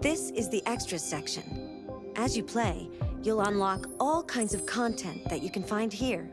This is the extras section. As you play, you'll unlock all kinds of content that you can find here.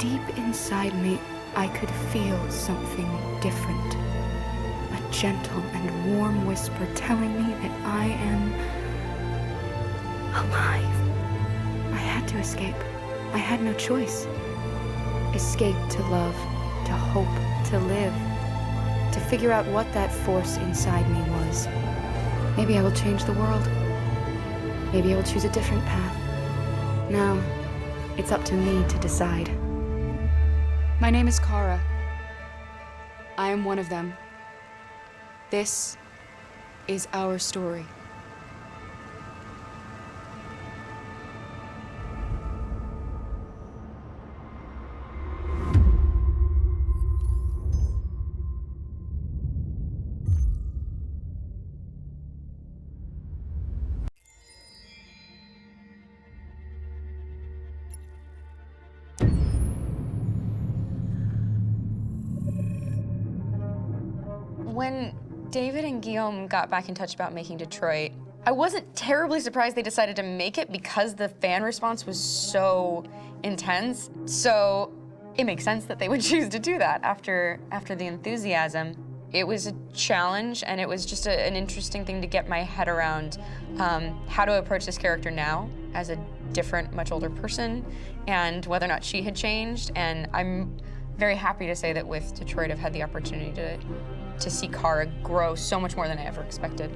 deep inside me, I could feel something different. A gentle and warm whisper telling me that I am alive. I had to escape. I had no choice. Escape to love, to hope, to live, to figure out what that force inside me was. Maybe I will change the world. Maybe I will choose a different path. Now, it's up to me to decide. My name is Kara. I am one of them. This is our story. When David and Guillaume got back in touch about making Detroit, I wasn't terribly surprised they decided to make it because the fan response was so intense. So it makes sense that they would choose to do that after the enthusiasm. It was a challenge, and it was just an interesting thing to get my head around how to approach this character now as a different, much older person, and whether or not she had changed. And I'm very happy to say that with Detroit, I've had the opportunity to see Kara grow so much more than I ever expected.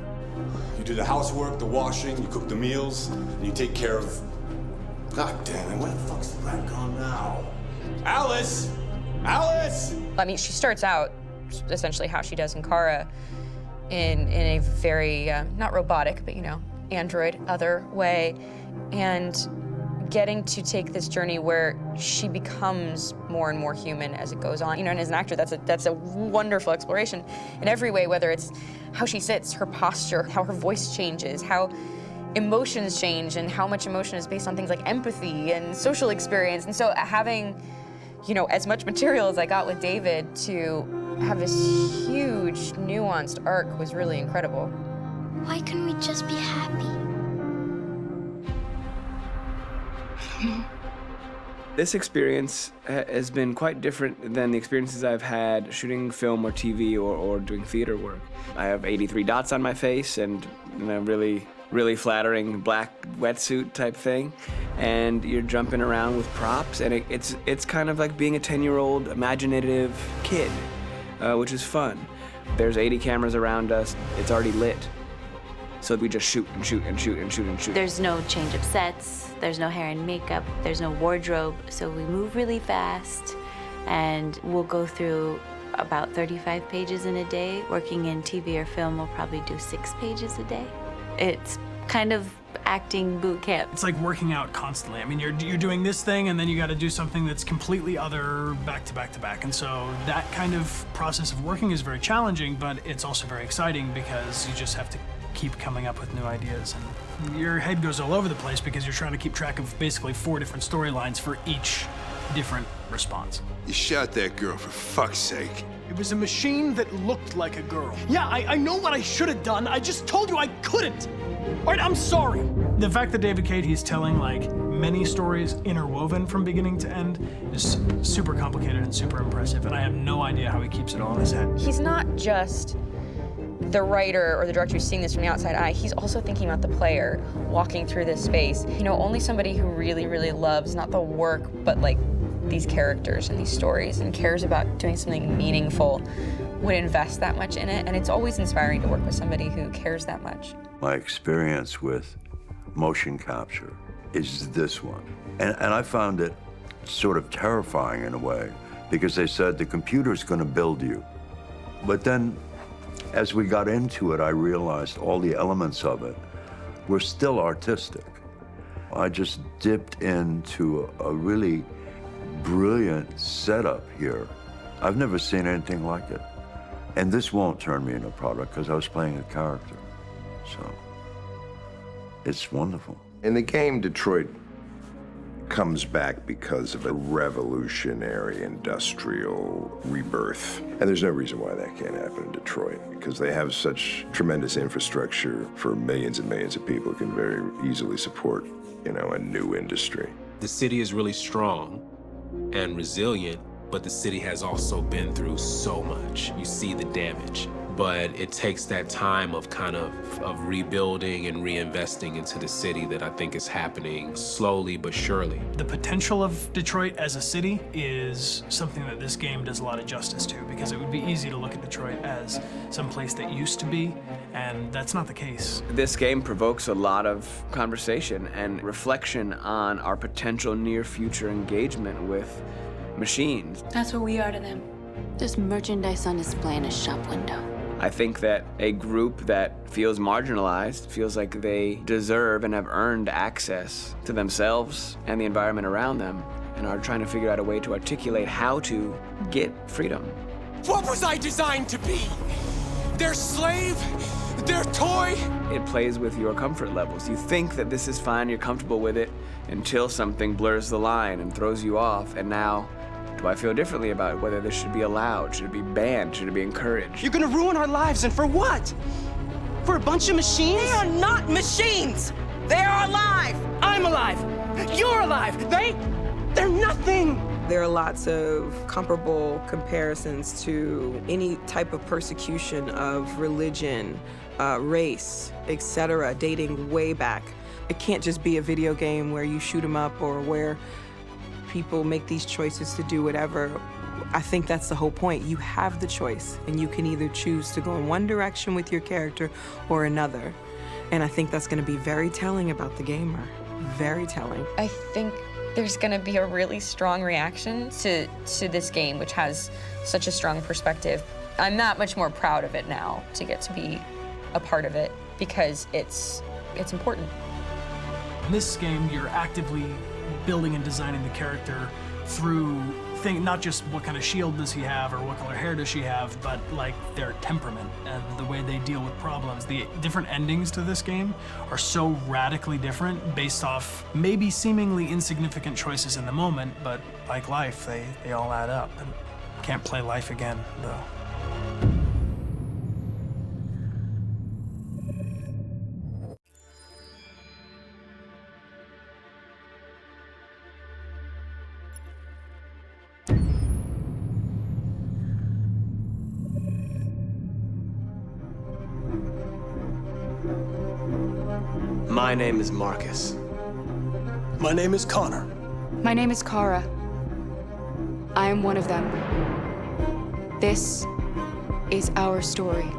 You do the housework, the washing, you cook the meals, and you take care of... God damn it, where the fuck's the rat gone now? Alice! Alice! I mean, she starts out essentially how she does in Kara in a very, not robotic, but, you know, android other way. And getting to take this journey where she becomes more and more human as it goes on. You know, and as an actor, that's a wonderful exploration in every way, whether it's how she sits, her posture, how her voice changes, how emotions change, and how much emotion is based on things like empathy and social experience. And so having, you know, as much material as I got with David to have this huge, nuanced arc was really incredible. Why couldn't we just be happy? This experience has been quite different than the experiences I've had shooting film or TV or doing theater work. I have 83 dots on my face and a really flattering black wetsuit type thing, and you're jumping around with props, and it's kind of like being a 10-year-old imaginative kid, which is fun. There's 80 cameras around us. It's already lit. So we just shoot and shoot and shoot and shoot and shoot. There's no change of sets, there's no hair and makeup, there's no wardrobe, so we move really fast, and we'll go through about 35 pages in a day. Working in TV or film, we'll probably do 6 pages a day. It's kind of acting boot camp. It's like working out constantly. I mean, you're doing this thing, and then you got to do something that's completely other back to back to back. And so that kind of process of working is very challenging, but it's also very exciting because you just have to keep coming up with new ideas, and your head goes all over the place because you're trying to keep track of basically 4 different storylines for each different response. You shot that girl, for fuck's sake. It was a machine that looked like a girl. Yeah, I know what I should have done. I just told you I couldn't. All right, I'm sorry. The fact that David Cage, he's telling like many stories interwoven from beginning to end is super complicated and super impressive, and I have no idea how he keeps it all in his head. He's not just the writer or the director who's seeing this from the outside eye, he's also thinking about the player walking through this space. You know, only somebody who really, really loves not the work, but like these characters and these stories and cares about doing something meaningful would invest that much in it. And it's always inspiring to work with somebody who cares that much. My experience with motion capture is this one. And I found it sort of terrifying in a way, because they said the computer's gonna build you. But then, as we got into it, I realized all the elements of it were still artistic. I just dipped into a really brilliant setup here. I've never seen anything like it. And this won't turn me into a product because I was playing a character. So it's wonderful. In the game, Detroit comes back because of a revolutionary industrial rebirth. And there's no reason why that can't happen in Detroit, because they have such tremendous infrastructure for millions and millions of people who can very easily support, you know, a new industry. The city is really strong, and resilient, but the city has also been through so much. You see the damage. But it takes that time of kind of rebuilding and reinvesting into the city that I think is happening slowly but surely. The potential of Detroit as a city is something that this game does a lot of justice to, because it would be easy to look at Detroit as some place that used to be, and that's not the case. This game provokes a lot of conversation and reflection on our potential near-future engagement with machines. That's what we are to them. There's merchandise on display in a shop window. I think that a group that feels marginalized, feels like they deserve and have earned access to themselves and the environment around them, and are trying to figure out a way to articulate how to get freedom. What was I designed to be? Their slave? Their toy? It plays with your comfort levels. You think that this is fine, you're comfortable with it, until something blurs the line and throws you off, and now, do I feel differently about whether this should be allowed? Should it be banned? Should it be encouraged? You're gonna ruin our lives, and for what? For a bunch of machines? They are not machines! They are alive! I'm alive! You're alive! They're nothing! There are lots of comparable comparisons to any type of persecution of religion, race, etc., dating way back. It can't just be a video game where you shoot 'em up or where people make these choices to do whatever. I think that's the whole point. You have the choice, and you can either choose to go in one direction with your character or another. And I think that's going to be very telling about the gamer. Very telling. I think there's going to be a really strong reaction to this game, which has such a strong perspective. I'm that much more proud of it now to get to be a part of it, because it's important. In this game, you're actively building and designing the character through not just what kind of shield does he have or what color hair does she have, but like their temperament and the way they deal with problems. The different endings to this game are so radically different based off maybe seemingly insignificant choices in the moment, but like life, they all add up. And can't play life again, though. My name is Markus. My name is Connor. My name is Kara. I am one of them. This is our story.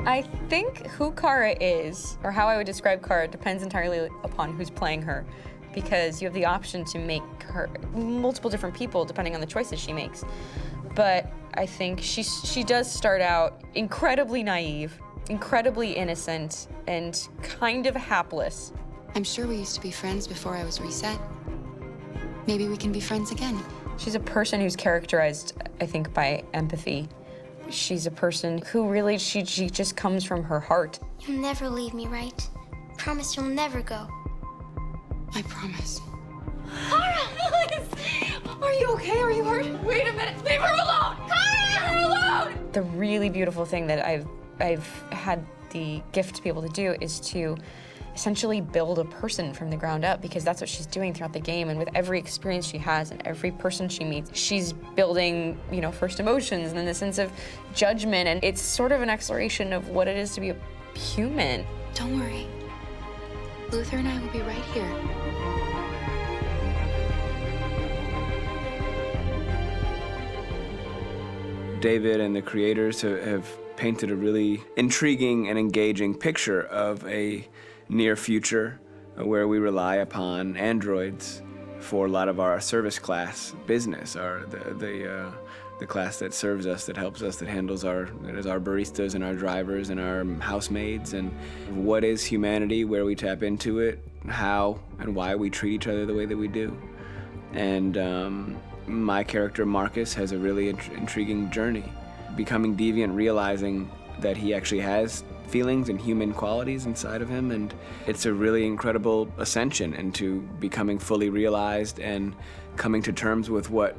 I think who Kara is, or how I would describe Kara, depends entirely upon who's playing her, because you have the option to make her multiple different people depending on the choices she makes. But I think she does start out incredibly naive, incredibly innocent, and kind of hapless. I'm sure we used to be friends before I was reset. Maybe we can be friends again. She's a person who's characterized, I think, by empathy. She's a person who really, she just comes from her heart. You'll never leave me, right? Promise you'll never go. I promise. Kara! Alice! Are you okay? Are you hurt? Wait a minute! Leave her alone! Kara! Leave her alone! The really beautiful thing that I've had the gift to be able to do is to essentially build a person from the ground up, because that's what she's doing throughout the game. And with every experience she has and every person she meets, she's building, first emotions and then the sense of judgment. And it's sort of an exploration of what it is to be a human. Don't worry. Luther and I will be right here. David and the creators have painted a really intriguing and engaging picture of a near future where we rely upon androids for a lot of our service class business, the class that serves us, that helps us, that handles our baristas and our drivers and our housemaids. And what is humanity, where we tap into it, how and why we treat each other the way that we do. And my character Markus has a really intriguing journey, becoming deviant, realizing that he actually has feelings and human qualities inside of him, and it's a really incredible ascension into becoming fully realized and coming to terms with what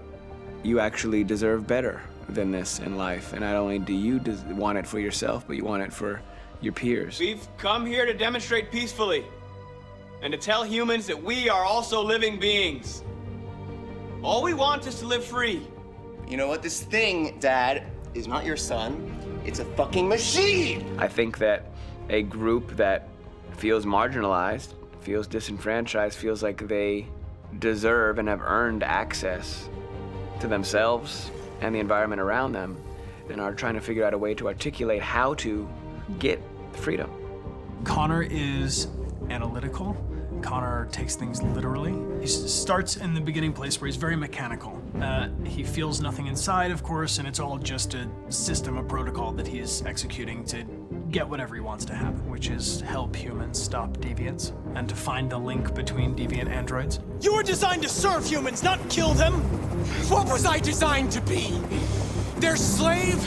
you actually deserve better than this in life. And not only do you want it for yourself, but you want it for your peers. We've come here to demonstrate peacefully and to tell humans that we are also living beings. All we want is to live free. You know what? This thing, Dad, is not your son. It's a fucking machine! I think that a group that feels marginalized, feels disenfranchised, feels like they deserve and have earned access to themselves and the environment around them, and are trying to figure out a way to articulate how to get freedom. Connor is analytical. Connor takes things literally. He starts in the beginning place where he's very mechanical. He feels nothing inside, of course, and it's all just a system, a protocol that he is executing to get whatever he wants to happen, which is help humans stop deviants and to find the link between deviant androids. You were designed to serve humans, not kill them. What was I designed to be? Their slave?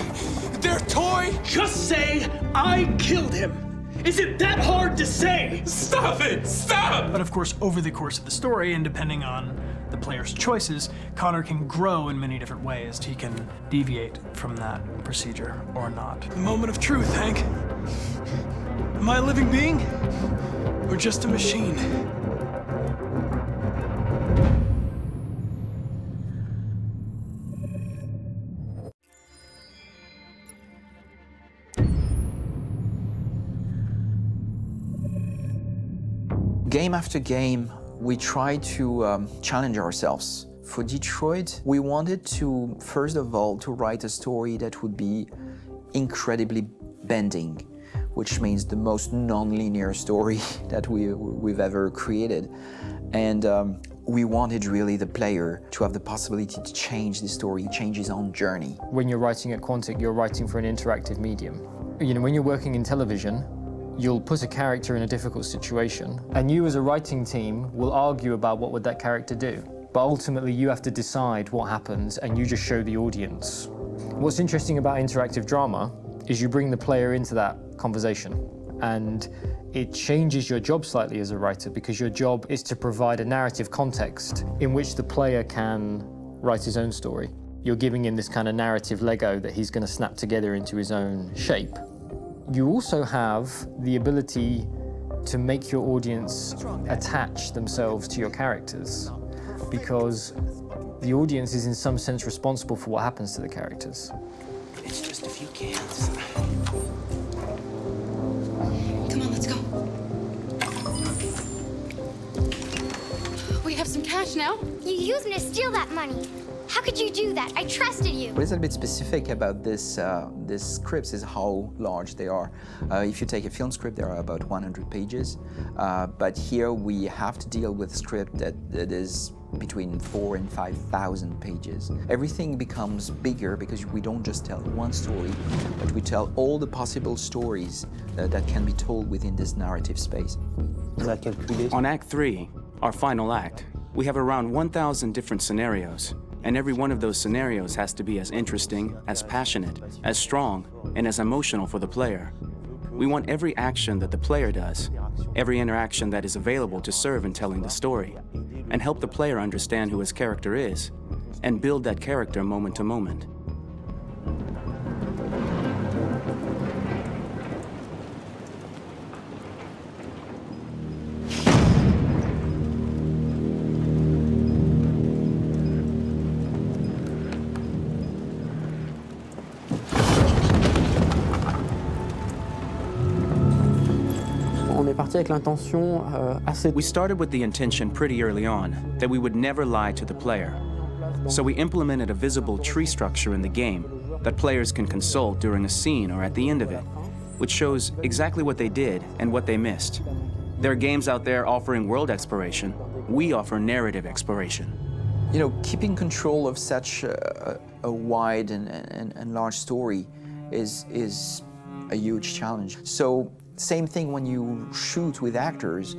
Their toy? Just say, I killed him. Is it that hard to say? Stop it! Stop! But of course, over the course of the story, and depending on the player's choices, Connor can grow in many different ways. He can deviate from that procedure or not. The moment of truth, Hank. Am I a living being? Or just a machine? Game after game, we try to challenge ourselves. For Detroit, we wanted to, first of all, to write a story that would be incredibly bending, which means the most non-linear story that we've ever created. And we wanted really the player to have the possibility to change the story, change his own journey. When you're writing at Quantic, you're writing for an interactive medium. You know, when you're working in television, you'll put a character in a difficult situation, and you as a writing team will argue about what would that character do. But ultimately, you have to decide what happens, and you just show the audience. What's interesting about interactive drama is you bring the player into that conversation, and it changes your job slightly as a writer, because your job is to provide a narrative context in which the player can write his own story. You're giving him this kind of narrative Lego that he's going to snap together into his own shape. You also have the ability to make your audience attach themselves to your characters, because the audience is in some sense responsible for what happens to the characters. It's just a few cans. Come on, let's go. We have some cash now. You used me to steal that money. How could you do that? I trusted you. What is a bit specific about this scripts is how large they are. If you take a film script, there are about 100 pages, but here we have to deal with a script that is between 4,000 and 5,000 pages. Everything becomes bigger because we don't just tell one story, but we tell all the possible stories that can be told within this narrative space. On Act 3, our final act, we have around 1,000 different scenarios. And every one of those scenarios has to be as interesting, as passionate, as strong, and as emotional for the player. We want every action that the player does, every interaction that is available to serve in telling the story, and help the player understand who his character is, and build that character moment to moment. We started with the intention pretty early on that we would never lie to the player. So we implemented a visible tree structure in the game that players can consult during a scene or at the end of it, which shows exactly what they did and what they missed. There are games out there offering world exploration. We offer narrative exploration. You know, keeping control of such a wide and large story is a huge challenge. So same thing when you shoot with actors,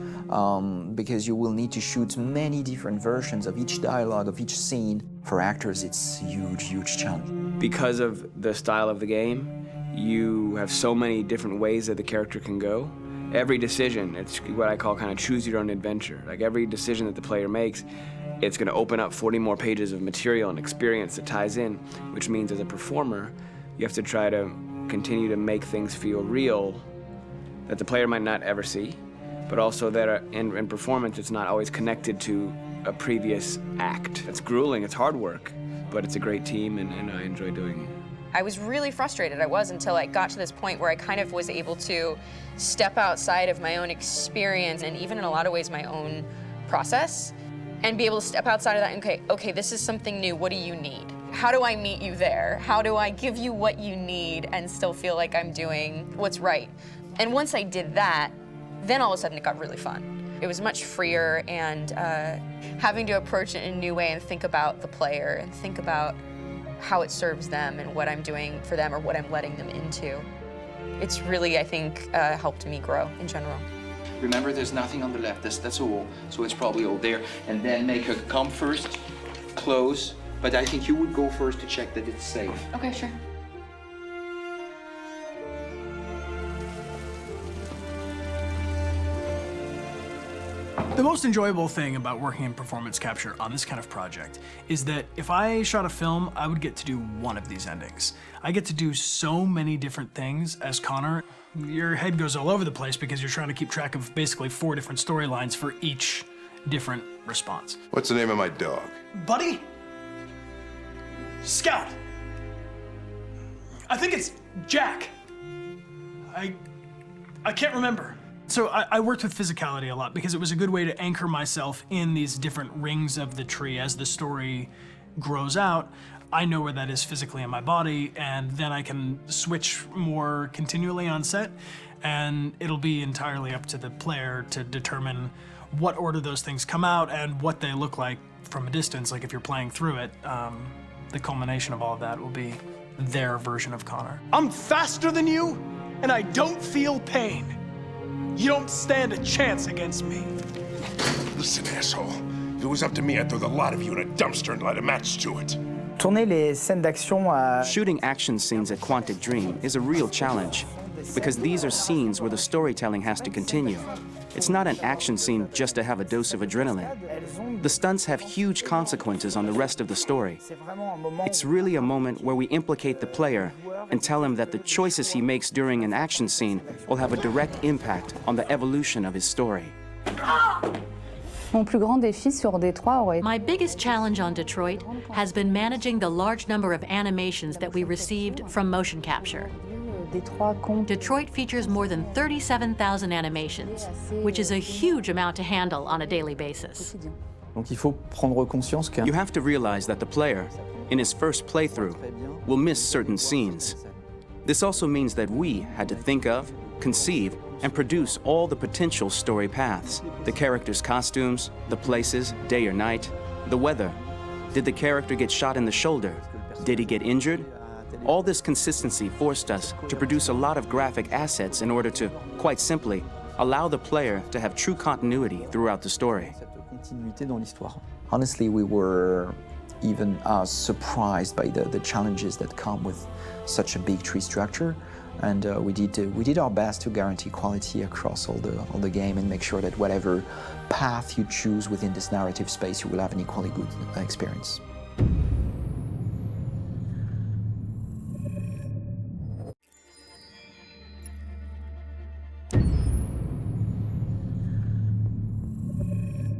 because you will need to shoot many different versions of each dialogue, of each scene. For actors, it's a huge, huge challenge. Because of the style of the game, you have so many different ways that the character can go. Every decision, it's what I call kind of choose your own adventure. Like every decision that the player makes, it's going to open up 40 more pages of material and experience that ties in, which means as a performer, you have to try to continue to make things feel real that the player might not ever see, but also that in performance it's not always connected to a previous act. It's grueling, it's hard work, but it's a great team and I enjoy doing it. I was really frustrated, until I got to this point where I kind of was able to step outside of my own experience and even in a lot of ways my own process and be able to step outside of that and okay, this is something new, what do you need? How do I meet you there? How do I give you what you need and still feel like I'm doing what's right? And once I did that, then all of a sudden it got really fun. It was much freer and having to approach it in a new way and think about the player and think about how it serves them and what I'm doing for them or what I'm letting them into. It's really, I think, helped me grow in general. Remember, there's nothing on the left. That's a wall, so it's probably all there. And then make her come first, close. But I think you would go first to check that it's safe. Okay, sure. The most enjoyable thing about working in performance capture on this kind of project is that if I shot a film, I would get to do one of these endings. I get to do so many different things as Connor. Your head goes all over the place because you're trying to keep track of basically 4 different storylines for each different response. What's the name of my dog? Buddy? Scout. I think it's Jack. I can't remember. So I worked with physicality a lot because it was a good way to anchor myself in these different rings of the tree. As the story grows out, I know where that is physically in my body, and then I can switch more continually on set, and it'll be entirely up to the player to determine what order those things come out and what they look like from a distance. Like if you're playing through it, the culmination of all of that will be their version of Connor. I'm faster than you, and I don't feel pain. You don't stand a chance against me. Listen, asshole. If it was up to me, I'd throw the lot of you in a dumpster and light a match to it. Shooting action scenes at Quantic Dream is a real challenge because these are scenes where the storytelling has to continue. It's not an action scene just to have a dose of adrenaline. The stunts have huge consequences on the rest of the story. It's really a moment where we implicate the player and tell him that the choices he makes during an action scene will have a direct impact on the evolution of his story. My biggest challenge on Detroit has been managing the large number of animations that we received from motion capture. Detroit features more than 37,000 animations, which is a huge amount to handle on a daily basis. You have to realize that the player, in his first playthrough, will miss certain scenes. This also means that we had to think of, conceive, and produce all the potential story paths. The characters' costumes, the places, day or night, the weather. Did the character get shot in the shoulder? Did he get injured? All this consistency forced us to produce a lot of graphic assets in order to, quite simply, allow the player to have true continuity throughout the story. Honestly, we were even surprised by the challenges that come with such a big tree structure. And we did our best to guarantee quality across all the game and make sure that whatever path you choose within this narrative space, you will have an equally good experience.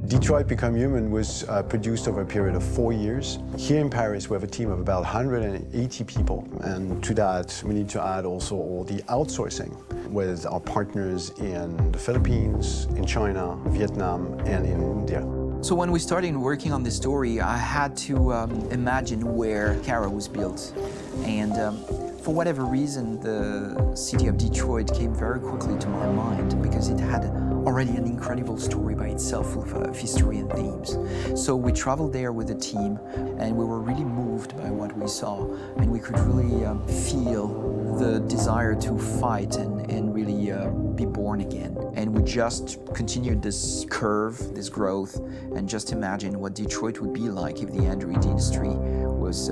Detroit Become Human was produced over a period of 4 years. Here in Paris, we have a team of about 180 people. And to that, we need to add also all the outsourcing with our partners in the Philippines, in China, Vietnam, and in India. So when we started working on this story, I had to imagine where Kara was built. And for whatever reason, the city of Detroit came very quickly to my mind because it had already an incredible story by itself of history and themes. So we traveled there with the team and we were really moved by what we saw, and we could really feel the desire to fight and really be born again. And we just continued this curve, this growth, and just imagine what Detroit would be like if the Android industry was,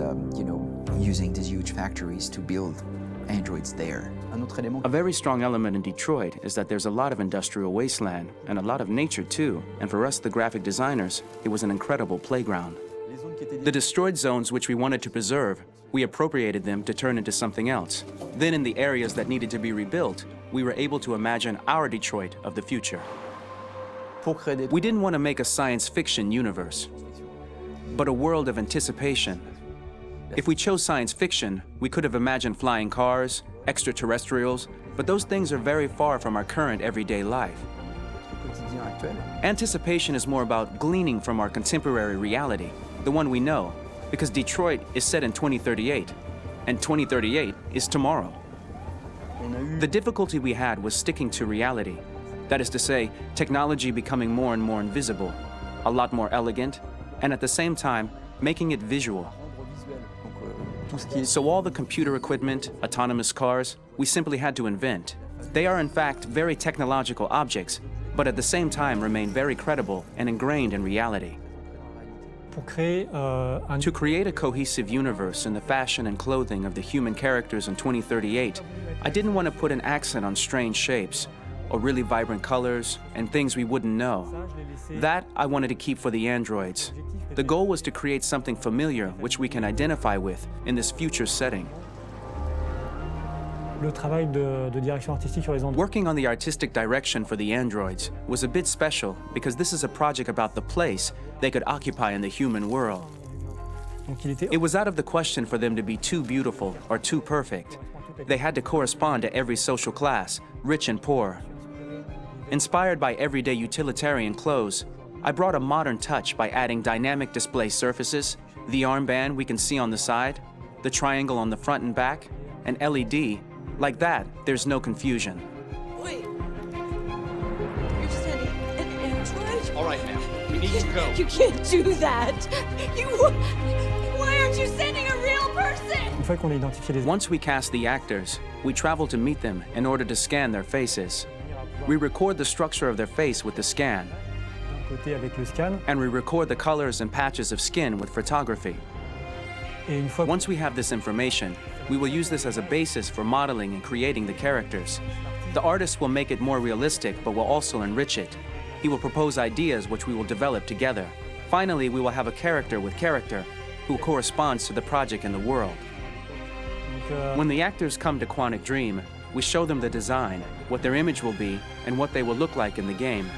using these huge factories to build androids there. A very strong element in Detroit is that there's a lot of industrial wasteland and a lot of nature too, and for us, the graphic designers, it was an incredible playground. The destroyed zones which we wanted to preserve, we appropriated them to turn into something else. Then in the areas that needed to be rebuilt, we were able to imagine our Detroit of the future. We didn't want to make a science fiction universe, but a world of anticipation. If we chose science fiction, we could have imagined flying cars, extraterrestrials, but those things are very far from our current everyday life. Anticipation is more about gleaning from our contemporary reality, the one we know, because Detroit is set in 2038, and 2038 is tomorrow. The difficulty we had was sticking to reality. That is to say, technology becoming more and more invisible, a lot more elegant, and at the same time, making it visual. So all the computer equipment, autonomous cars, we simply had to invent. They are in fact very technological objects, but at the same time remain very credible and ingrained in reality. To create a cohesive universe in the fashion and clothing of the human characters in 2038, I didn't want to put an accent on strange shapes, or really vibrant colors, and things we wouldn't know. That I wanted to keep for the androids. The goal was to create something familiar which we can identify with in this future setting. Working on the artistic direction for the androids was a bit special because this is a project about the place they could occupy in the human world. It was out of the question for them to be too beautiful or too perfect. They had to correspond to every social class, rich and poor. Inspired by everyday utilitarian clothes, I brought a modern touch by adding dynamic display surfaces, the armband we can see on the side, the triangle on the front and back, an LED. Like that, there's no confusion. Wait. You're sending an android? All right, now. We need to go. You can't do that. Why aren't you sending a real person? Once we cast the actors, we travel to meet them in order to scan their faces. We record the structure of their face with the scan. And we record the colors and patches of skin with photography. Once we have this information, we will use this as a basis for modeling and creating the characters. The artist will make it more realistic, but will also enrich it. He will propose ideas which we will develop together. Finally, we will have a character with character who corresponds to the project and the world. When the actors come to Quantic Dream, we show them the design, what their image will be, and what they will look like in the game.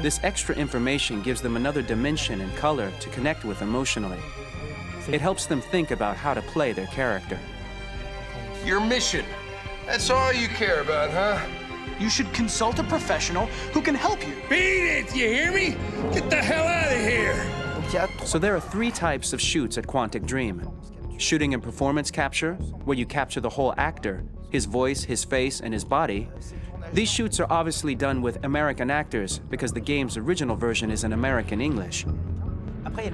This extra information gives them another dimension and color to connect with emotionally. It helps them think about how to play their character. Your mission. That's all you care about, huh? You should consult a professional who can help you. Beat it, you hear me? Get the hell out of here! So there are 3 types of shoots at Quantic Dream. Shooting and performance capture, where you capture the whole actor, his voice, his face, and his body. These shoots are obviously done with American actors because the game's original version is in American English.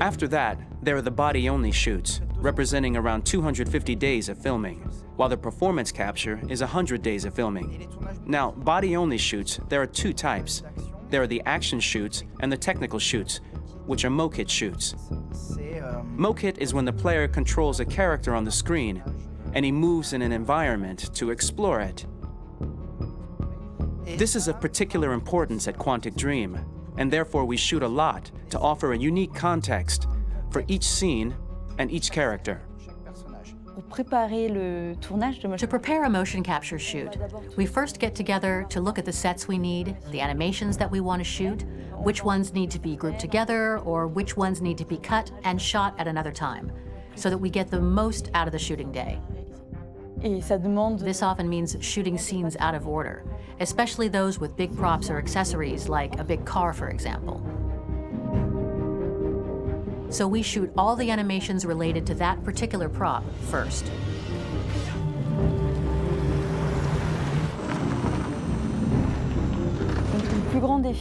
After that, there are the body-only shoots, representing around 250 days of filming, while the performance capture is 100 days of filming. Now, body-only shoots, there are 2 types. There are the action shoots and the technical shoots, which are mokit shoots. Mokit is when the player controls a character on the screen, and he moves in an environment to explore it. This is of particular importance at Quantic Dream, and therefore we shoot a lot to offer a unique context for each scene and each character. To prepare a motion capture shoot, we first get together to look at the sets we need, the animations that we want to shoot, which ones need to be grouped together, or which ones need to be cut and shot at another time, so that we get the most out of the shooting day. This often means shooting scenes out of order, especially those with big props or accessories, like a big car, for example. So we shoot all the animations related to that particular prop first.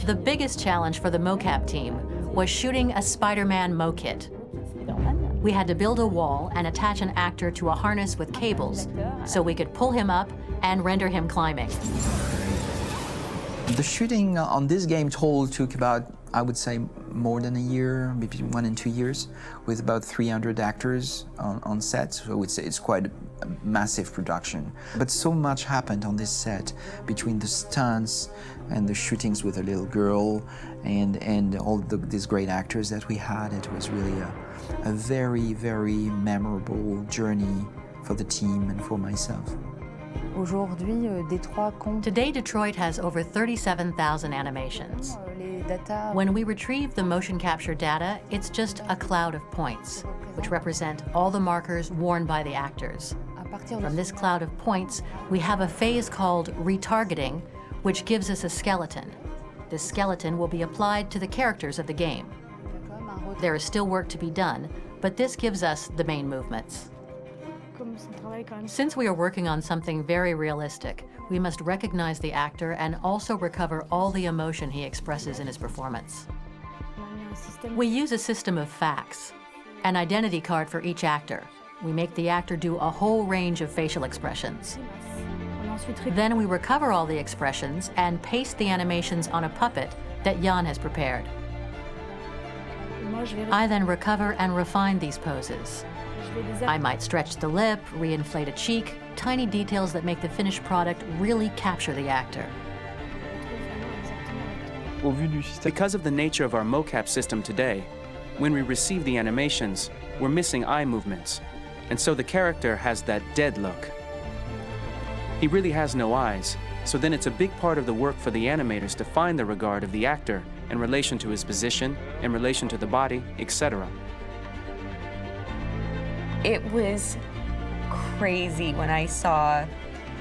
The biggest challenge for the mocap team was shooting a Spider-Man mokit. We had to build a wall and attach an actor to a harness with cables so we could pull him up and render him climbing. The shooting on this game total took about, I would say, more than a year, maybe 1 and 2 years, with about 300 actors on set. So I would say it's quite a massive production. But so much happened on this set between the stunts and the shootings with a little girl and all these great actors that we had. It was really a very, very memorable journey for the team and for myself. Today, Detroit has over 37,000 animations. When we retrieve the motion capture data, it's just a cloud of points, which represent all the markers worn by the actors. From this cloud of points, we have a phase called retargeting, which gives us a skeleton. This skeleton will be applied to the characters of the game. There is still work to be done, but this gives us the main movements. Since we are working on something very realistic, we must recognize the actor and also recover all the emotion he expresses in his performance. We use a system of facts, an identity card for each actor. We make the actor do a whole range of facial expressions. Then we recover all the expressions and paste the animations on a puppet that Jan has prepared. I then recover and refine these poses. I might stretch the lip, reinflate a cheek, tiny details that make the finished product really capture the actor. Because of the nature of our mocap system today, when we receive the animations, we're missing eye movements, and so the character has that dead look. He really has no eyes, so then it's a big part of the work for the animators to find the regard of the actor in relation to his position, in relation to the body, etc. It was crazy when I saw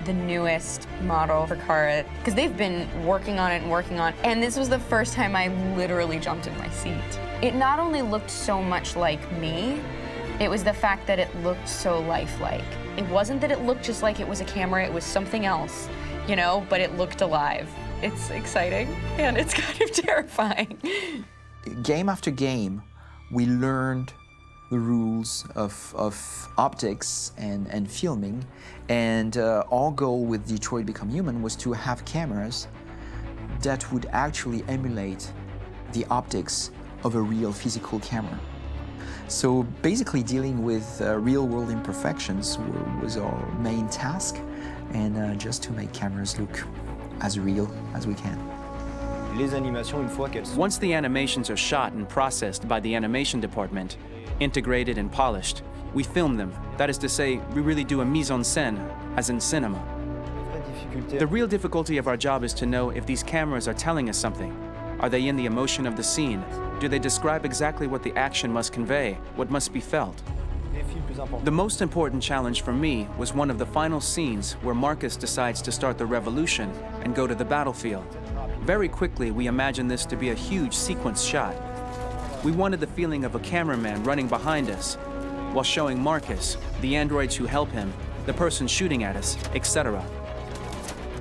the newest model for Kara, because they've been working on it and working on it, and this was the first time I literally jumped in my seat. It not only looked so much like me, it was the fact that it looked so lifelike. It wasn't that it looked just like it was a camera, it was something else, you know, but it looked alive. It's exciting, and it's kind of terrifying. Game after game, we learned the rules of optics and filming, and our goal with Detroit Become Human was to have cameras that would actually emulate the optics of a real physical camera. So basically dealing with real-world imperfections was our main task, and just to make cameras look as real as we can. Once the animations are shot and processed by the animation department, integrated and polished, we film them. That is to say, we really do a mise en scène, as in cinema. The real difficulty of our job is to know if these cameras are telling us something. Are they in the emotion of the scene? Do they describe exactly what the action must convey, what must be felt? The most important challenge for me was one of the final scenes where Markus decides to start the revolution and go to the battlefield. Very quickly, we imagined this to be a huge sequence shot. We wanted the feeling of a cameraman running behind us while showing Markus, the androids who help him, the person shooting at us, etc.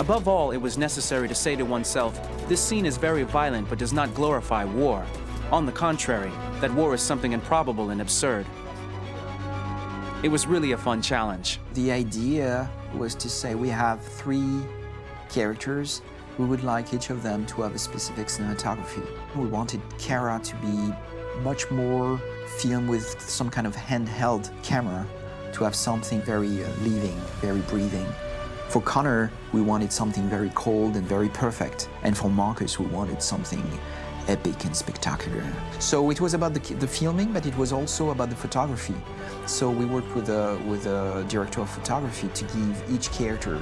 Above all, it was necessary to say to oneself, this scene is very violent but does not glorify war. On the contrary, that war is something improbable and absurd. It was really a fun challenge. The idea was to say we have 3 characters. We would like each of them to have a specific cinematography. We wanted Kara to be much more filmed with some kind of handheld camera, to have something very living, very breathing. For Connor, we wanted something very cold and very perfect. And for Markus, we wanted something epic and spectacular. So it was about the filming, but it was also about the photography. So we worked with a director of photography to give each character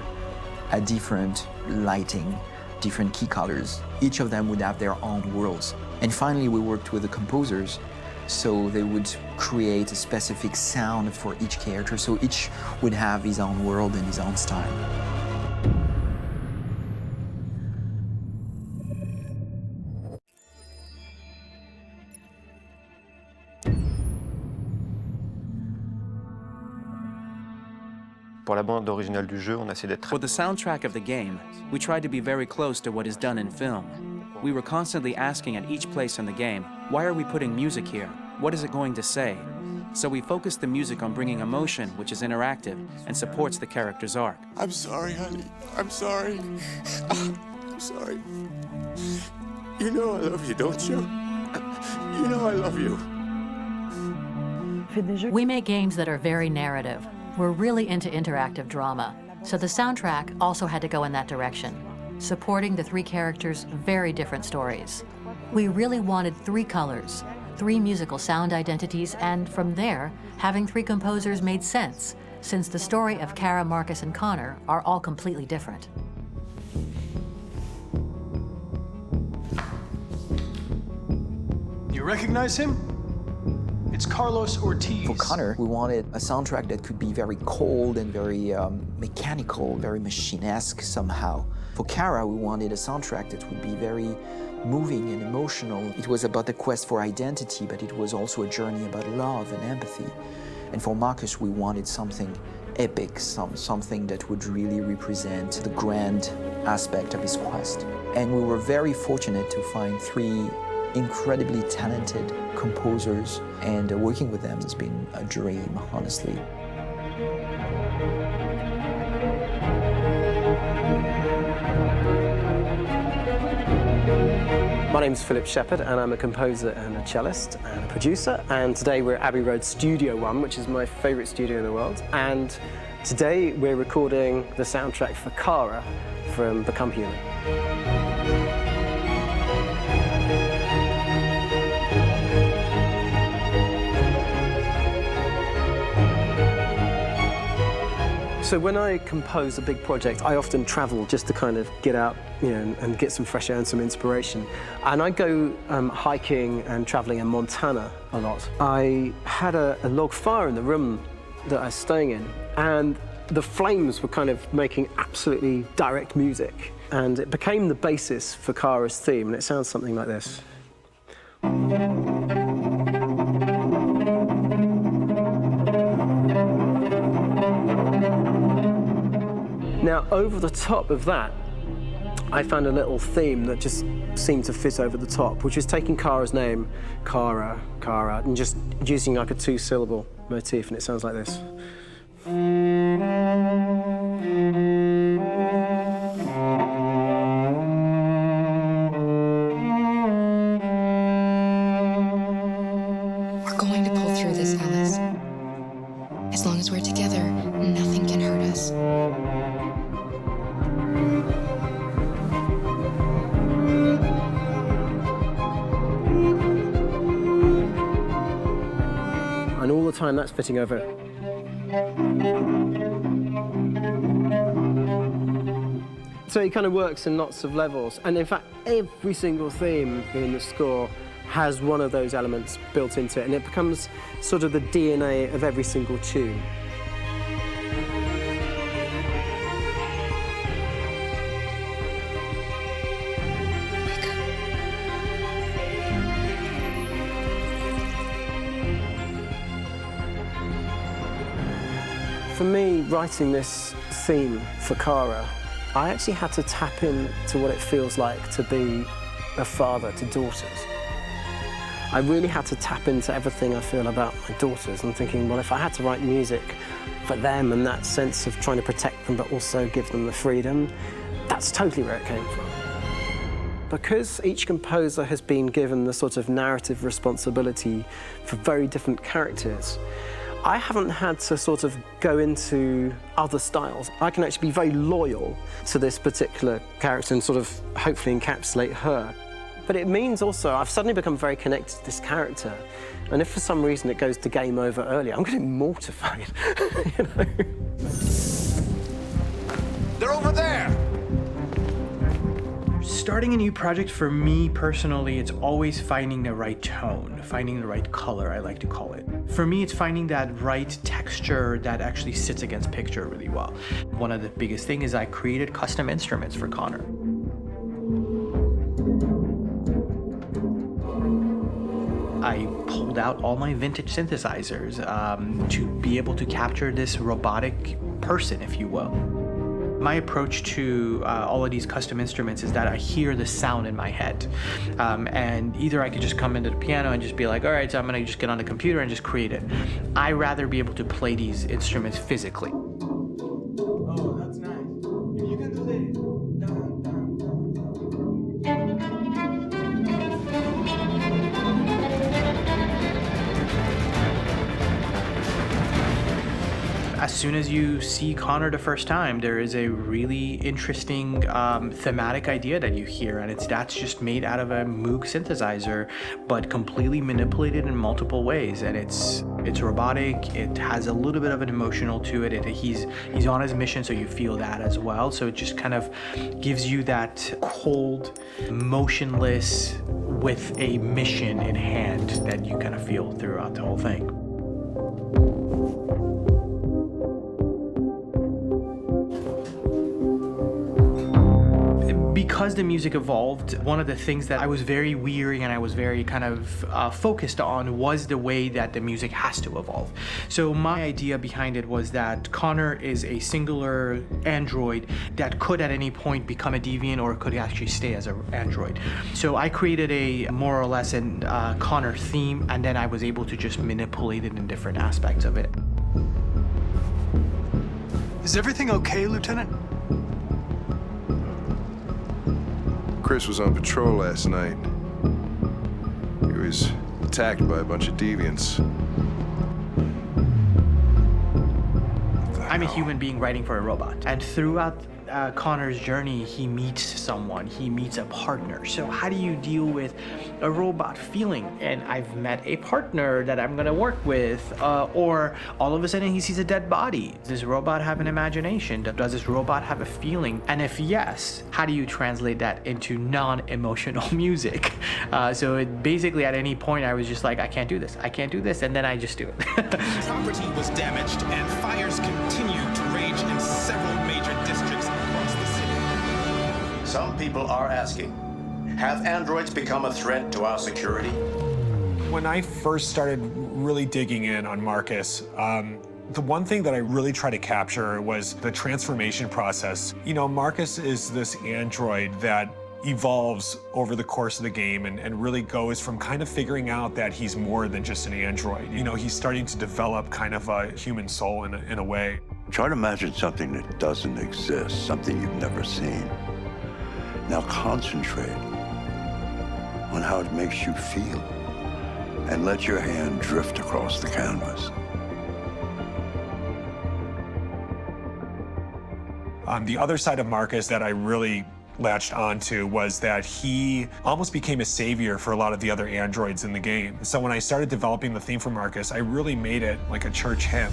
a different lighting, different key colors. Each of them would have their own worlds. And finally, we worked with the composers, so they would create a specific sound for each character, so each would have his own world and his own style. For the soundtrack of the game, we tried to be very close to what is done in film. We were constantly asking at each place in the game, why are we putting music here? What is it going to say? So we focused the music on bringing emotion, which is interactive and supports the character's arc. I'm sorry, honey. I'm sorry. I'm sorry. You know I love you, don't you? You know I love you. We make games that are very narrative. We're really into interactive drama, so the soundtrack also had to go in that direction, supporting the 3 characters' very different stories. We really wanted 3 colors, 3 musical sound identities, and from there, having 3 composers made sense, since the story of Kara, Markus, and Connor are all completely different. you recognize him? It's Carlos Ortiz. For Connor, we wanted a soundtrack that could be very cold and very mechanical, very machine-esque somehow. For Kara, we wanted a soundtrack that would be very moving and emotional. It was about the quest for identity, but it was also a journey about love and empathy. And for Markus, we wanted something epic, something that would really represent the grand aspect of his quest. And we were very fortunate to find 3 incredibly talented composers, and working with them has been a dream, honestly. My name's Philip Shepherd, and I'm a composer and a cellist and a producer. And today we're at Abbey Road Studio 1, which is my favourite studio in the world. And today we're recording the soundtrack for Kara from Become Human. So when I compose a big project, I often travel just to kind of get out, and get some fresh air and some inspiration. And I go hiking and traveling in Montana a lot. I had a log fire in the room that I was staying in, and the flames were kind of making absolutely direct music. And it became the basis for Kara's theme, and it sounds something like this. Now, over the top of that, I found a little theme that just seemed to fit over the top, which is taking Kara's name, Kara, and just using like a 2-syllable motif, and it sounds like this. We're going to pull through this, Alice. As long as we're together, nothing can hurt us. And all the time that's fitting over. So it kind of works in lots of levels. And in fact, every single theme in the score has one of those elements built into it, and it becomes sort of the DNA of every single tune. For me, writing this theme for Kara, I actually had to tap into what it feels like to be a father to daughters. I really had to tap into everything I feel about my daughters and thinking, well, if I had to write music for them and that sense of trying to protect them but also give them the freedom, that's totally where it came from. Because each composer has been given the sort of narrative responsibility for very different characters, I haven't had to sort of go into other styles. I can actually be very loyal to this particular character and sort of hopefully encapsulate her. But it means also I've suddenly become very connected to this character. And if for some reason it goes to game over early, I'm going to be mortified, you know? They're over there! Starting a new project, for me personally, it's always finding the right tone, finding the right color, I like to call it. For me, it's finding that right texture that actually sits against picture really well. One of the biggest things is I created custom instruments for Connor. I pulled out all my vintage synthesizers to be able to capture this robotic person, if you will. My approach to all of these custom instruments is that I hear the sound in my head. And either I could just come into the piano and just be like, all right, so I'm gonna just get on the computer and just create it. I rather be able to play these instruments physically. Oh, that's nice. You can do that. As As soon as you see Connor the first time, there is a really interesting thematic idea that you hear, and that's just made out of a Moog synthesizer, but completely manipulated in multiple ways. And it's robotic. It has a little bit of an emotional to it. He's on his mission, so you feel that as well. So it just kind of gives you that cold, motionless, with a mission in hand that you kind of feel throughout the whole thing. Because the music evolved, one of the things that I was very weary and I was very kind of focused on was the way that the music has to evolve. So my idea behind it was that Connor is a singular android that could at any point become a deviant or could actually stay as an android. So I created a more or less an Connor theme, and then I was able to just manipulate it in different aspects of it. Is everything okay, Lieutenant? Chris was on patrol last night. He was attacked by a bunch of deviants. I'm a human being writing for a robot, and throughout Connor's journey, he meets someone, he meets a partner. So how do you deal with a robot feeling? And I've met a partner that I'm gonna work with, or all of a sudden he sees a dead body. Does this robot have an imagination? Does this robot have a feeling? And if yes, how do you translate that into non-emotional music? So it basically at any point I was just like, I can't do this, and then I just do it. Property was damaged and fires continue to rage in several major districts across the city. Some people are asking, have androids become a threat to our security? When I first started really digging in on Markus, the one thing that I really tried to capture was the transformation process. You know, Markus is this android that evolves over the course of the game and really goes from kind of figuring out that he's more than just an android. You know, he's starting to develop kind of a human soul in a way. Try to imagine something that doesn't exist, something you've never seen. Now concentrate on how it makes you feel and let your hand drift across the canvas. The other side of Markus that I really latched onto was that he almost became a savior for a lot of the other androids in the game. So when I started developing the theme for Markus, I really made it like a church hymn.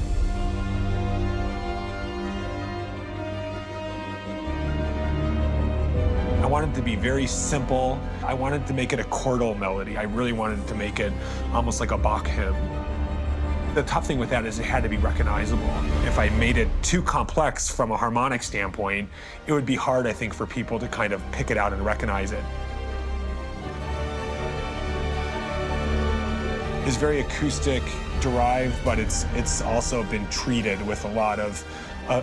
I wanted it to be very simple. I wanted to make it a chordal melody. I really wanted to make it almost like a Bach hymn. The tough thing with that is it had to be recognizable. If I made it too complex from a harmonic standpoint, it would be hard, I think, for people to kind of pick it out and recognize it. It's very acoustic derived, but it's also been treated with a lot of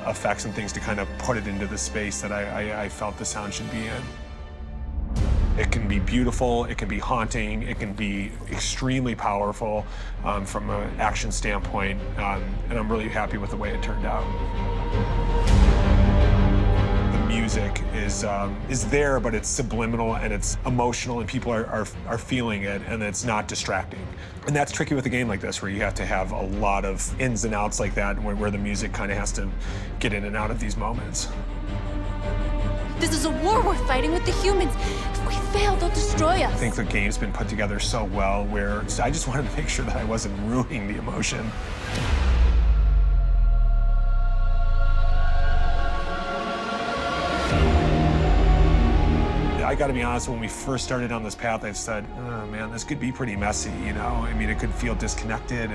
effects and things to kind of put it into the space that I felt the sound should be in. It can be beautiful, it can be haunting, it can be extremely powerful from an action standpoint, and I'm really happy with the way it turned out. The music is there, but it's subliminal and it's emotional, and people are feeling it, and it's not distracting. And that's tricky with a game like this, where you have to have a lot of ins and outs like that, where the music kind of has to get in and out of these moments. This is a war we're fighting with the humans. If we fail, they'll destroy us. I think the game's been put together so well where I just wanted to make sure that I wasn't ruining the emotion. I gotta be honest, when we first started on this path, I said, oh man, this could be pretty messy, you know? I mean, it could feel disconnected,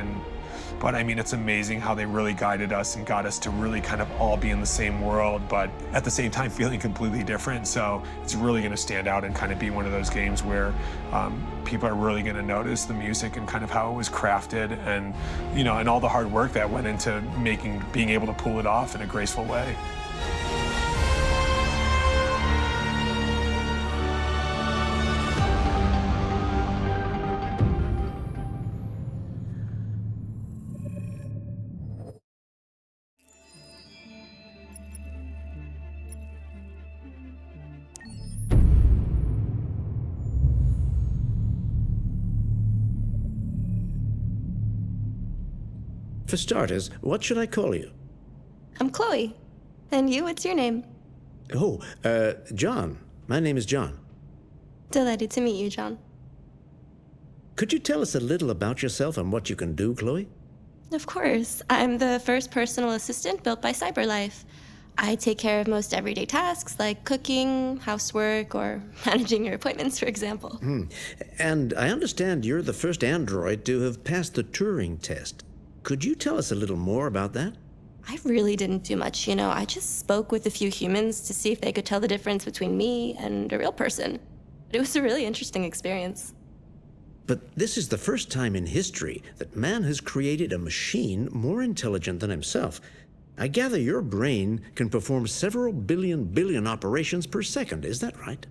but I mean, it's amazing how they really guided us and got us to really kind of all be in the same world, but at the same time feeling completely different. So it's really gonna stand out and kind of be one of those games where people are really gonna notice the music and kind of how it was crafted, and, you know, and all the hard work that went into being able to pull it off in a graceful way. For starters, what should I call you? I'm Chloe. And you, what's your name? Oh, John. My name is John. Delighted to meet you, John. Could you tell us a little about yourself and what you can do, Chloe? Of course. I'm the first personal assistant built by CyberLife. I take care of most everyday tasks like cooking, housework, or managing your appointments, for example. And I understand you're the first android to have passed the Turing test. Could you tell us a little more about that? I really didn't do much, you know. I just spoke with a few humans to see if they could tell the difference between me and a real person. It was a really interesting experience. But this is the first time in history that man has created a machine more intelligent than himself. I gather your brain can perform several billion operations per second, is that right?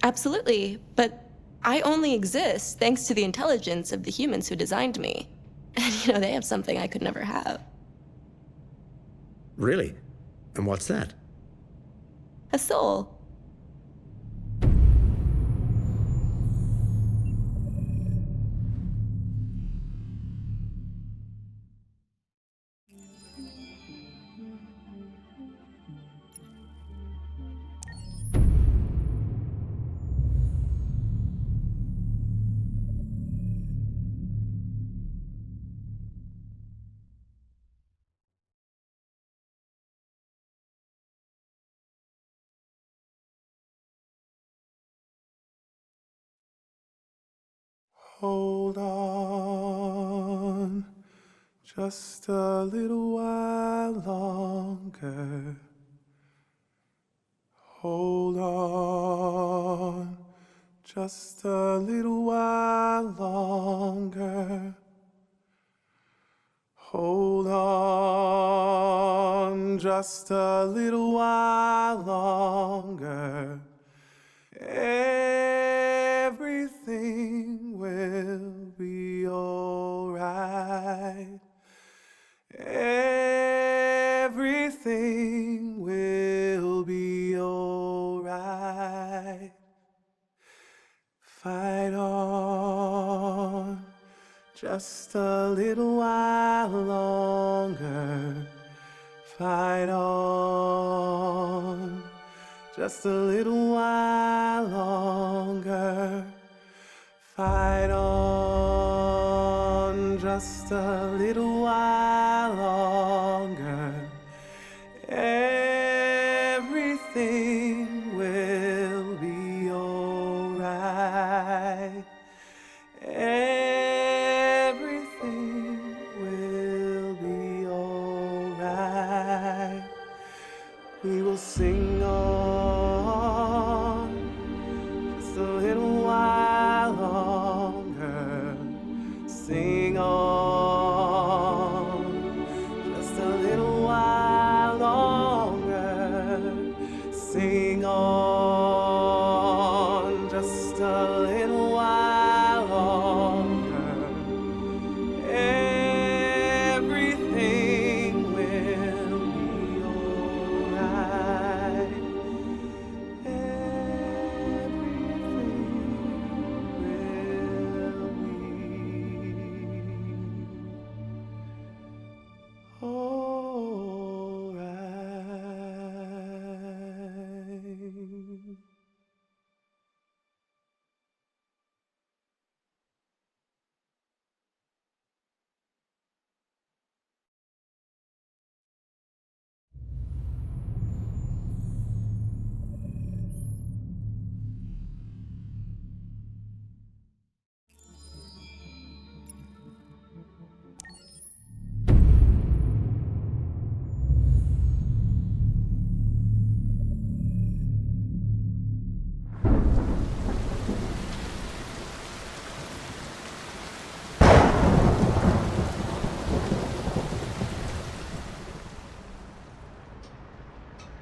Absolutely, but I only exist thanks to the intelligence of the humans who designed me. And, you know, they have something I could never have. Really? And what's that? A soul. Hold on, just a little while longer. Hold on, just a little while longer. Hold on, just a little while longer. Everything will be alright. Everything will be alright. Fight on, just a little while longer. Fight on, just a little while longer. Fight on, just a little while longer. Everything will be alright. Everything will be alright. We will sing on, just a little while longer. Sing on, just a little while longer. Sing on, just a little while longer. Everything will be alright.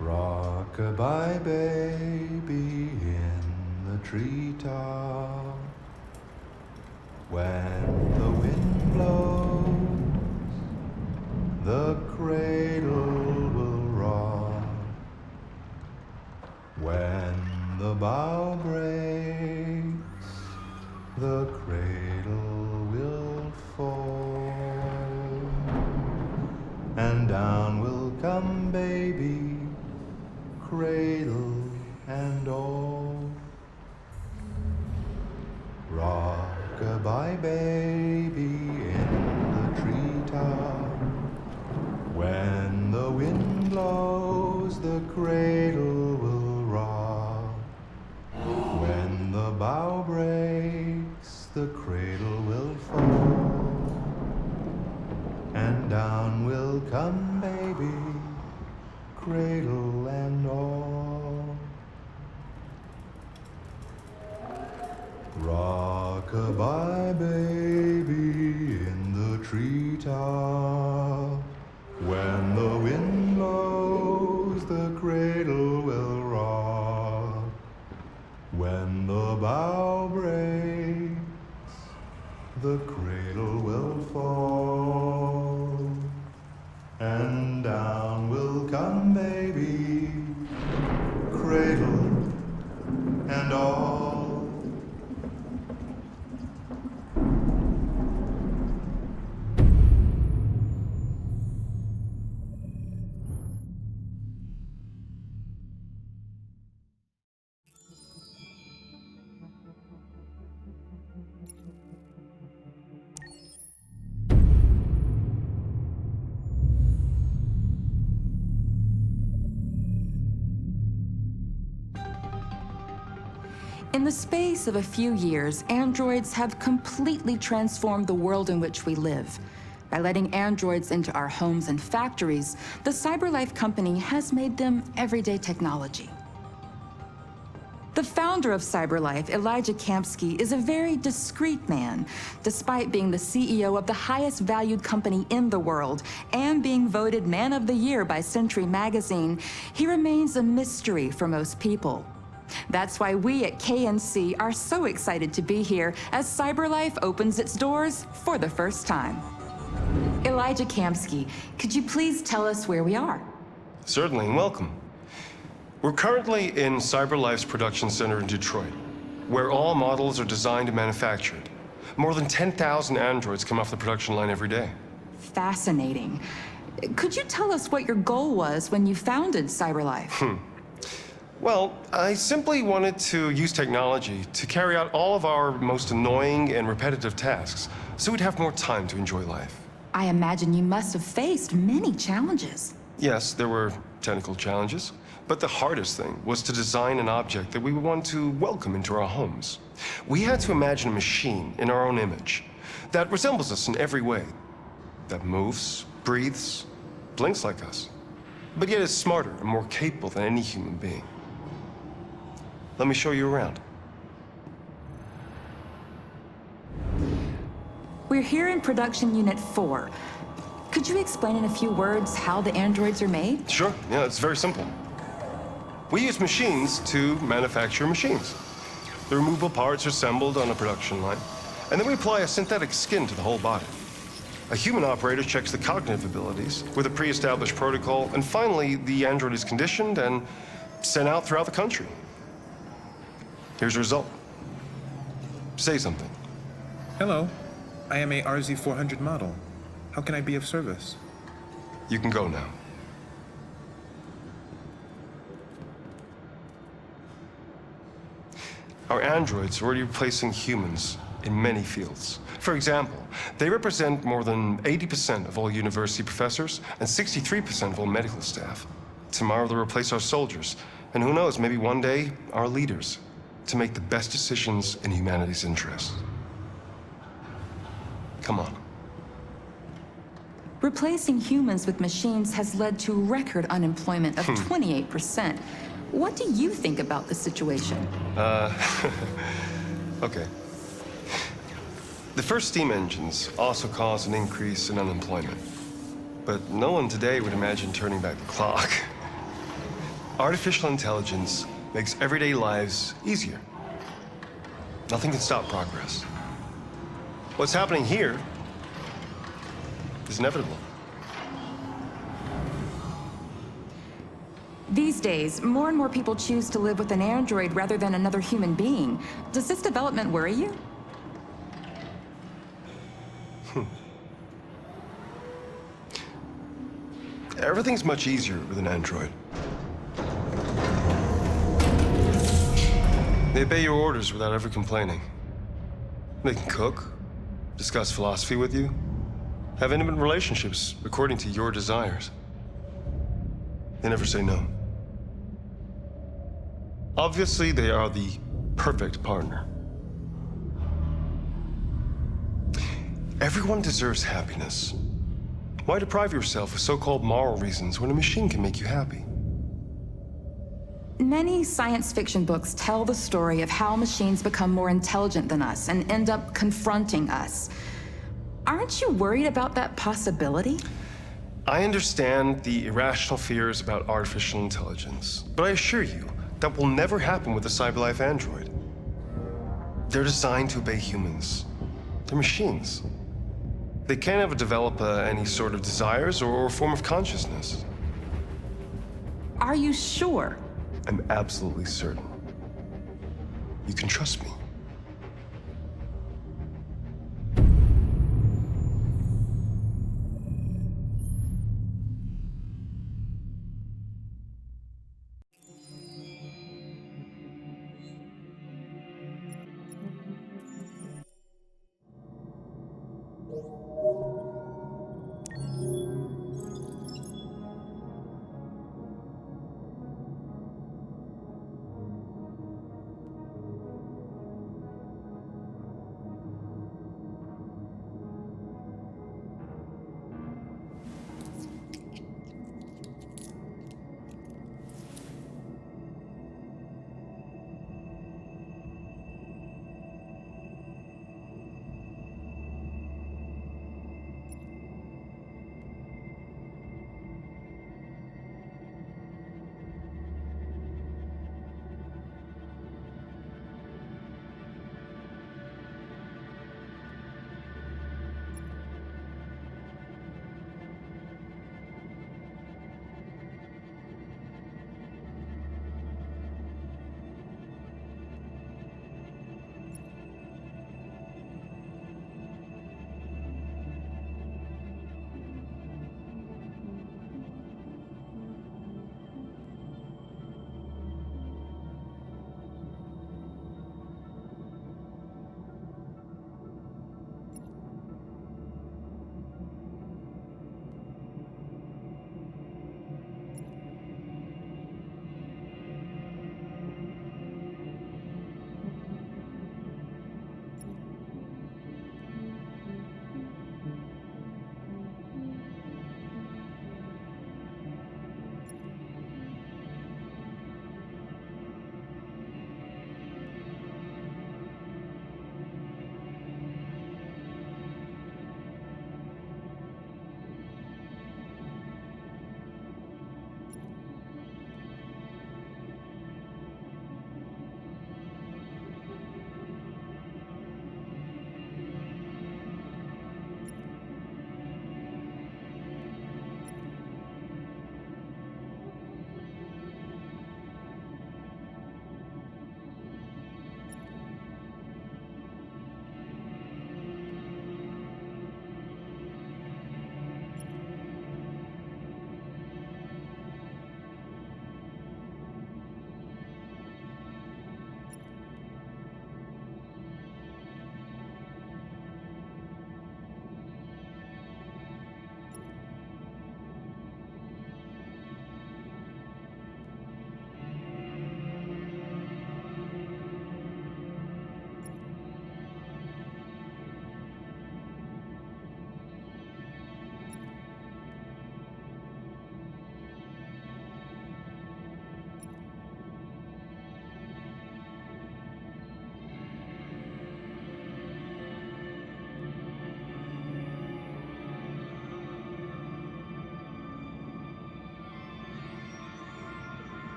Rock-a-bye baby in the treetop. When the wind blows, the cradle will rock. When the bough breaks, the cradle will fall, and down will cradle and all. Rock-a-bye baby in the treetop. When the wind blows, the cradle will rock. When the bough breaks, the cradle will fall. And down will come baby, cradle and all. Rock-a-bye baby in the treetop. When the wind blows, the cradle will rock. When the bough breaks, the cradle will fall. And down will come baby, cradle and all. In the space of a few years, androids have completely transformed the world in which we live. By letting androids into our homes and factories, the CyberLife company has made them everyday technology. The founder of CyberLife, Elijah Kamsky, is a very discreet man. Despite being the CEO of the highest valued company in the world and being voted Man of the Year by Century Magazine, he remains a mystery for most people. That's why we at KNC are so excited to be here as CyberLife opens its doors for the first time. Elijah Kamsky, could you please tell us where we are? Certainly, and welcome. We're currently in CyberLife's production center in Detroit, where all models are designed and manufactured. More than 10,000 androids come off the production line every day. Fascinating. Could you tell us what your goal was when you founded CyberLife? Well, I simply wanted to use technology to carry out all of our most annoying and repetitive tasks, so we'd have more time to enjoy life. I imagine you must have faced many challenges. Yes, there were technical challenges, but the hardest thing was to design an object that we would want to welcome into our homes. We had to imagine a machine in our own image that resembles us in every way, that moves, breathes, blinks like us, but yet is smarter and more capable than any human being. Let me show you around. We're here in Production Unit 4. Could you explain in a few words how the androids are made? Sure, yeah, it's very simple. We use machines to manufacture machines. The removable parts are assembled on a production line, and then we apply a synthetic skin to the whole body. A human operator checks the cognitive abilities with a pre-established protocol, and finally, the android is conditioned and sent out throughout the country. Here's the result. Say something. Hello, I am a RZ400 model. How can I be of service? You can go now. Our androids are already replacing humans in many fields. For example, they represent more than 80% of all university professors and 63% of all medical staff. Tomorrow they'll replace our soldiers, and who knows, maybe one day, our leaders, to make the best decisions in humanity's interest. Come on. Replacing humans with machines has led to record unemployment of 28%. What do you think about the situation? Okay. The first steam engines also caused an increase in unemployment. But no one today would imagine turning back the clock. Artificial intelligence makes everyday lives easier. Nothing can stop progress. What's happening here is inevitable. These days, more and more people choose to live with an android rather than another human being. Does this development worry you? Everything's much easier with an android. They obey your orders without ever complaining. They can cook, discuss philosophy with you, have intimate relationships according to your desires. They never say no. Obviously, they are the perfect partner. Everyone deserves happiness. Why deprive yourself of so-called moral reasons when a machine can make you happy? Many science fiction books tell the story of how machines become more intelligent than us and end up confronting us. Aren't you worried about that possibility? I understand the irrational fears about artificial intelligence, but I assure you, that will never happen with a CyberLife android. They're designed to obey humans. They're machines. They can't ever develop any sort of desires or form of consciousness. Are you sure? I'm absolutely certain. You can trust me.